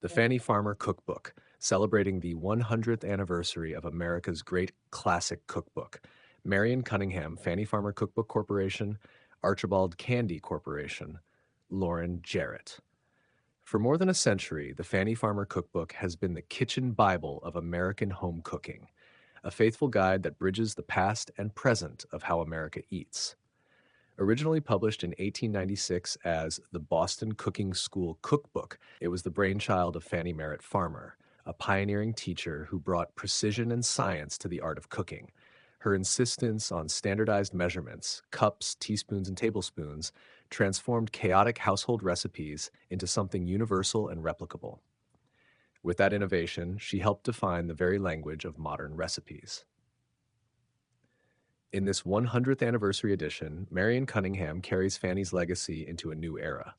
The Fannie Farmer Cookbook, celebrating the 100th anniversary of America's great classic cookbook. Marion Cunningham, Fannie Farmer Cookbook Corporation, Archibald Candy Corporation, Lauren Jarrett. For more than a century, the Fannie Farmer Cookbook has been the kitchen Bible of American home cooking, a faithful guide that bridges the past and present of how America eats. Originally published in 1896 as the Boston Cooking School Cookbook, it was the brainchild of Fannie Merritt Farmer, a pioneering teacher who brought precision and science to the art of cooking. Her insistence on standardized measurements, cups, teaspoons, and tablespoons, transformed chaotic household recipes into something universal and replicable. With that innovation, she helped define the very language of modern recipes. In this 100th anniversary edition, Marion Cunningham carries Fannie's legacy into a new era.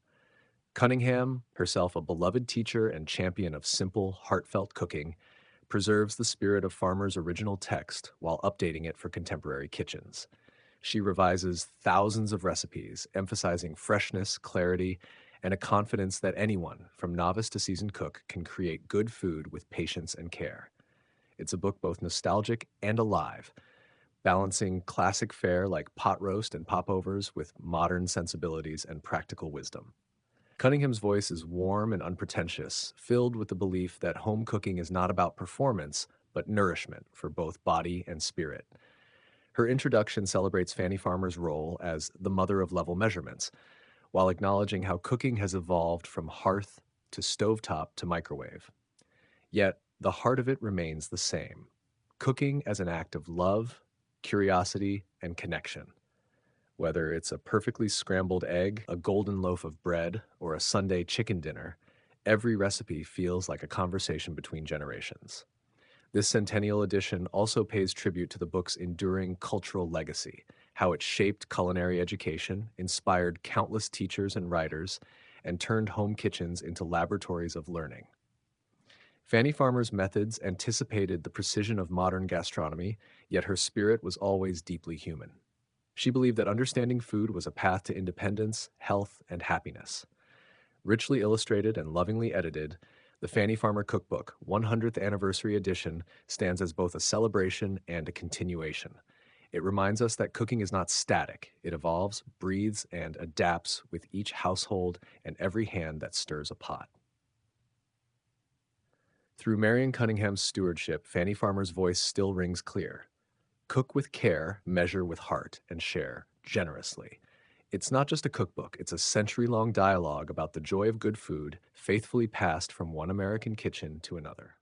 Cunningham, herself a beloved teacher and champion of simple, heartfelt cooking, preserves the spirit of Farmer's original text while updating it for contemporary kitchens. She revises thousands of recipes, emphasizing freshness, clarity, and a confidence that anyone, from novice to seasoned cook, can create good food with patience and care. It's a book both nostalgic and alive, balancing classic fare like pot roast and popovers with modern sensibilities and practical wisdom. Cunningham's voice is warm and unpretentious, filled with the belief that home cooking is not about performance, but nourishment for both body and spirit. Her introduction celebrates Fannie Farmer's role as the mother of level measurements, while acknowledging how cooking has evolved from hearth to stovetop to microwave. Yet, the heart of it remains the same: cooking as an act of love, curiosity, and connection. Whether it's a perfectly scrambled egg, a golden loaf of bread, or a Sunday chicken dinner, every recipe feels like a conversation between generations. This centennial edition also pays tribute to the book's enduring cultural legacy, how it shaped culinary education, inspired countless teachers and writers, and turned home kitchens into laboratories of learning. Fannie Farmer's methods anticipated the precision of modern gastronomy, yet her spirit was always deeply human. She believed that understanding food was a path to independence, health, and happiness. Richly illustrated and lovingly edited, the Fannie Farmer Cookbook 100th Anniversary Edition stands as both a celebration and a continuation. It reminds us that cooking is not static. It evolves, breathes, and adapts with each household and every hand that stirs a pot. Through Marion Cunningham's stewardship, Fannie Farmer's voice still rings clear. Cook with care, measure with heart, and share generously. It's not just a cookbook, it's a century-long dialogue about the joy of good food, faithfully passed from one American kitchen to another.